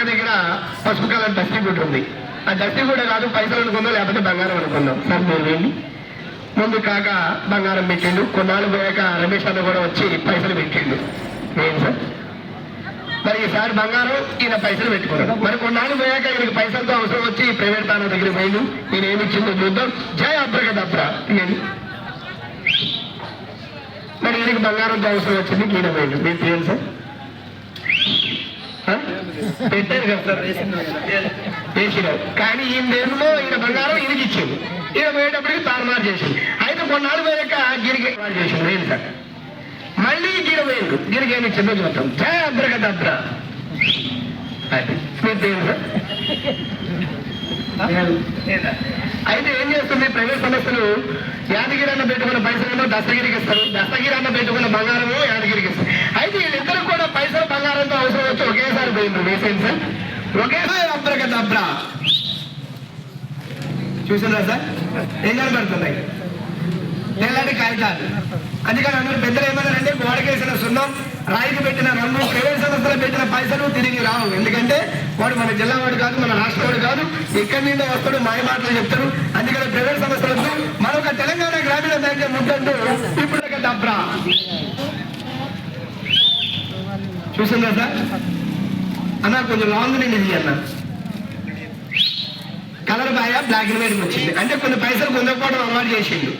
దగ్గర పసుపు colour dusty good ఉంది. ఆ డస్టీ కూడా కాదు, పైసలు అనుకుందాం లేకపోతే బంగారం అనుకుందాం. సార్ మీరు వెళ్ళి ముందు కాక బంగారం పెట్టిండు. కొన్నాళ్ళు పోయాక రమేష్ అన్న కూడా వచ్చి పైసలు పెట్టిండు. ఏం సార్ మరి ఈసారి బంగారం ఈయన పైసలు పెట్టుకున్నాడు. మరి కొన్నాళ్ళు పోయాక ఈయనకి పైసలతో అవసరం వచ్చి ప్రైవేట్ తాన దగ్గర పోయిండు. ఈయన ఏమి ఇచ్చిందో చూద్దాం. జై అబ్రగదబ్రా తీయండి. మరి ఈయనకి బంగారంతో అవసరం వచ్చింది, ఈయన పోయిండు. మీరు తీయండి సార్. పెట్టారు కదా సార్, వేసినారు. కానీ ఈయన దేవులో ఈయన బంగారం ఈయనకి ఇచ్చింది. ఈయన పోయేటప్పటికి తారుమారు చేసింది. అయితే కొన్నాళ్ళు పోయాక గిరికి చేసింది. లేదు సార్ మళ్ళీ గీర పోయిండు. గిరికి ఏమి ఇచ్చిందో చూద్దాం. జై అబ్రగదబ్రా అది మీరు తీయండి సార్. అయితే ఏం చేస్తుంది, ప్రైవేట్ సంస్థలు యాదగిరి అన్న పెట్టుకున్న పైసలేమో దస్తగిరికి ఇస్తారు, దస్తగిరి అన్న పెట్టుకున్న బంగారము యాదగిరికి ఇస్తారు. అయితే వీళ్ళిద్దరు కూడా పైసలు బంగారంతో అవసరం వచ్చి ఒకేసారి పోయింది. వేసేయండి సార్. ఒకేసారి అబ్రగదబ్రా చూసిందా సార్? ఏం కనబడుతున్నాయి? తెల్లటి కాగితాలు. అందుకని అందరూ పెద్దలు ఏమన్నారంటే గోడకేసిన సున్నం, రాయికి పెట్టిన రంగు, ప్రైవేట్ సంస్థలు పెట్టిన పైసలు తిరిగి రావు. ఎందుకంటే వాడు మన జిల్లా వాడు కాదు, మన రాష్ట్ర వాడు కాదు, ఇక్కడి నుండి వస్తాడు, మాయ మాటలు చెప్తారు. అందుకని ప్రైవేట్ సంస్థలకు మరొక తెలంగాణ గ్రామీణ బ్యాంక్ ముద్దంటూ ఇప్పుడు దబ్రా చూసిందా సార్? అన్న కొంచెం లాంగ్ నుండి ఇది అన్న కలర్ బాయ బ్లాక్ అండ్ వైట్ వచ్చింది. అంటే కొన్ని పైసలు పొందకపోవడం అలవాటు చేసిండు.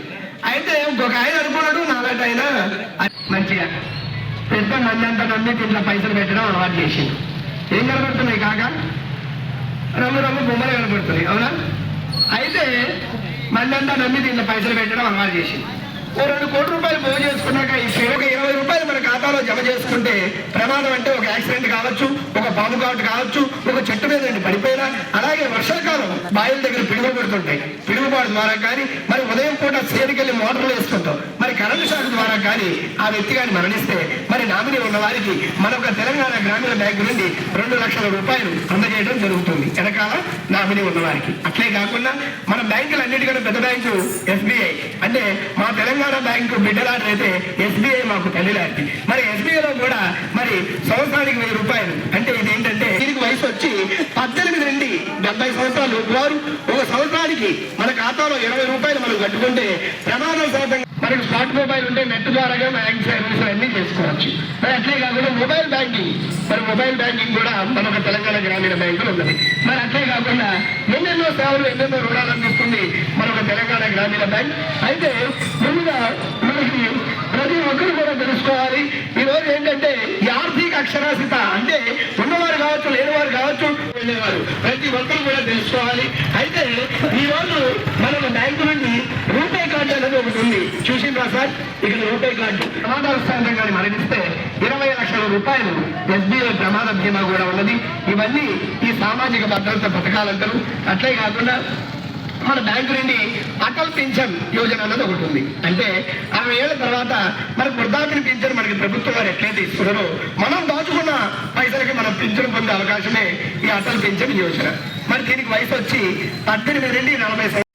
అయితే ఇంకొక ఆయన అనుకున్నాడు, నాలాంటి ఆయన మంచిగా పెద్ద మంది అంతా నమ్మి దీంట్లో పైసలు పెట్టడం అలవాటు చేసిండు. ఏం కనబడుతున్నాయి కాక? రంగు రంగు బొమ్మలు కనబడుతున్నాయి, అవునా? అయితే మంది అంతా నమ్మి దీంట్లో పైసలు పెట్టడం అలవాటు చేసింది. ఓ 2 కోట్ల రూపాయలు పోగు చేసుకున్నాక ఈ ఒక 20 రూపాయలు మన ఖాతాలో జమ చేసుకుంటే ప్రమాదం అంటే ఒక యాక్సిడెంట్ కావచ్చు, ఒక పాము కాటు కావచ్చు, ఒక చెట్టు మీద పడిపోయినా, అలాగే వర్షాకాలం బాయిల దగ్గర పిడుగు పడుతుంటాయి. పిడుగుబాటు ద్వారా కానీ మరి ఉదయం పూట సేరికెళ్ళి మోటార్లు వేసుకుంటాం, మరి కరెంటు షాక్ ద్వారా కానీ ఆ వ్యక్తి కానీ మరణిస్తే మరి నామినీ ఉన్న వారికి మనొక తెలంగాణ గ్రామీణ బ్యాంకు నుండి 2 లక్షల రూపాయలు అందజేయడం జరుగుతుంది వెనకాల నామినీ ఉన్న వారికి. అట్లే కాకుండా మన బ్యాంకులు అన్నిటికన్నా పెద్ద బ్యాంకు SBI. అంటే మా తెలంగాణ బ్యాంకు బిడ్డలాంటి అయితే SBI మాకు తల్లిలాంటి. మరి SBIలో కూడా మరి సంవత్సరానికి 1000 రూపాయలు. అంటే ఇది ఏంటంటే దీనికి వయసు వచ్చి 18 నుండి 70 సంవత్సరాలు వారు ఒక సంవత్సరానికి మన ఖాతాలో 20 రూపాయలు మనం కట్టుకుంటే ప్రమాదం శాతంగా మనకి స్మార్ట్ మొబైల్ ఉంటే నెట్ ద్వారా బ్యాంక్ సర్వీసులు అన్ని చేసుకోవచ్చు. మరి అట్లే కాకుండా మొబైల్ బ్యాంకింగ్, మరి మొబైల్ బ్యాంకింగ్ కూడా మనకు తెలంగాణ గ్రామీణ బ్యాంకులు ఉన్నది. మరి అట్లే కాకుండా ఎన్నెన్నో సేవలు ఎన్నెన్నో రుణాలు అందిస్తుంది మనకు తెలంగాణ గ్రామీణ బ్యాంక్. అయితే ముందుగా మనకి ప్రతి ఒక్కరు కూడా తెలుసుకోవాలి. ఈ రోజు ఏంటంటే ఈ ఆర్థిక అక్షరాస్యత అంటే ఉన్నవారు కావచ్చు, లేనివారు కావచ్చు, వెళ్ళేవారు ప్రతి ఒక్కరు కూడా తెలుసుకోవాలి. అయితే ఈ రోజు మనకు బ్యాంకు నుండి రూపే కార్డు అనేది ఒకటి ఉంది. చూసిండ్రా సార్? ఇక్కడ రూపే కార్డు ప్రమాదవశాంతం కానీ మరణిస్తే 20 లక్షల రూపాయలు SBI ప్రమాద బీమా కూడా ఉన్నది. ఇవన్నీ ఈ సామాజిక భద్రత పథకాలంటారు. అట్లే కాకుండా మన బ్యాంకు నుండి అటల్ పింఛన్ యోజన అన్నది ఒకటి ఉంది. అంటే 60 ఏళ్ల తర్వాత మనకు వృద్ధాప్య పింఛన్ మనకి ప్రభుత్వం వారు ఎట్లయితే ఇస్తున్నారో మనం దాచుకున్న పైసలకి మనం పింఛన్ పొందే అవకాశమే ఈ అటల్ పింఛన్ యోజన. మరి దీనికి వయసు వచ్చి 18 నుండి 40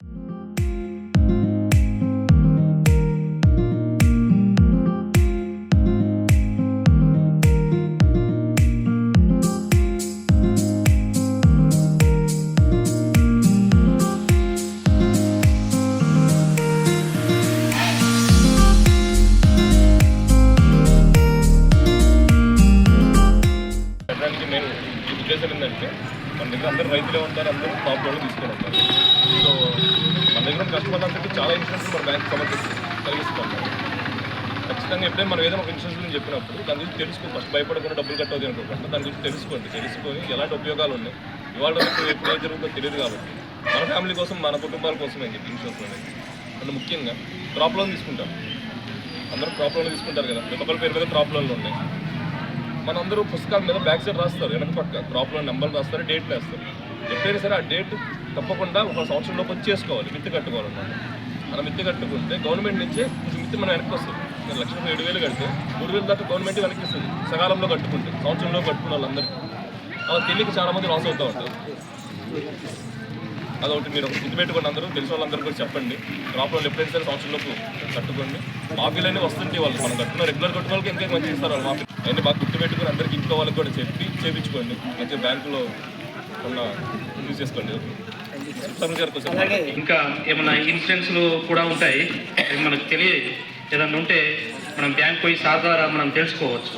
ఉద్దేశం ఏంటంటే మన దగ్గర అందరూ రైతులే ఉంటారు, అందరూ టాప్ వాళ్ళు తీసుకొని ఉంటారు. సో మన దగ్గర కస్టమర్లందరికీ చాలా ఇన్సూరెన్స్ మన బ్యాంక్ కలిగిస్తాం. ఖచ్చితంగా ఎప్పుడైనా మనం ఏదైనా ఒక ఇన్సూరెన్స్ గురించి చెప్పినప్పుడు దాని గురించి తెలుసుకో, ఫస్ట్ భయపడకుండా డబ్బులు కట్టవద్దు అనుకోకుండా దాని గురించి తెలుసుకొని ఎలాంటి ఉపయోగాలు ఉన్నాయి, ఇవాళ ఎప్పుడు ఏం జరుగుతుందో తెలియదు. కాబట్టి మన ఫ్యామిలీ కోసం, మన కుటుంబాల కోసం అని చెప్పి ఇన్సూరెన్స్ అనేది అండ్ ముఖ్యంగా క్రాప్ లోన్ తీసుకుంటాం. అందరూ క్రాప్ లోన్ తీసుకుంటారు కదా, ఒకరి పేరు మీద క్రాప్ లోన్లు ఉన్నాయి. మనందరూ పుస్తకాల మీద బ్యాక్ సైడ్ రాస్తారు, వెనక పక్క క్రాప్ లోన్ నెంబర్లు రాస్తారు, డేట్లు వేస్తారు. ఎప్పుడైనా సరే ఆ డేట్ తప్పకుండా ఒక సంవత్సరంలోపు వచ్చి చేసుకోవాలి, మిత్తి కట్టుకోవాలన్నమాట. మనం మిత్తి కట్టుకుంటే గవర్నమెంట్ నుంచే మిత్తి మనం వెనక్కి వస్తుంది. 1,07,000 కడితే 3,000 దాకా గవర్నమెంట్ వెనక్కి ఇస్తుంది సకాలంలో కట్టుకుంటే. సంవత్సరంలో కట్టుకున్న వాళ్ళందరికీ అలా తెలియక చాలామంది లాస్ అవుతూ ఉంటారు. అదొకటి మీరు ఒక గుర్తు పెట్టుకోండి. అందరూ తెలిసిన వాళ్ళందరూ కూడా చెప్పండి, క్రాప్ లోన్ ఎప్పుడైనా సరే సంవత్సరంలోపు కట్టుకోండి. మాఫీలన్నీ వస్తుంటే వాళ్ళు మనం కట్టుకున్న రెగ్యులర్ కట్టుకోవాలకి ఇంకేం మంచిగా ఇస్తారు వాళ్ళు మాఫీ. అవన్నీ బాగా గుర్తుపెట్టుకుని అందరికి ఇంట్లో వాళ్ళకి కూడా చెప్పి చేయించుకోండి. మంచిగా బ్యాంకులో ఉన్న యూజ్ చేసుకోండి. ఇంకా ఏమైనా ఇన్సూరెన్స్లు కూడా ఉంటాయి, అవి మనకు తెలియదు. ఏదన్నా ఉంటే మనం బ్యాంక్ పోయి సార్ ద్వారా మనం తెలుసుకోవచ్చు.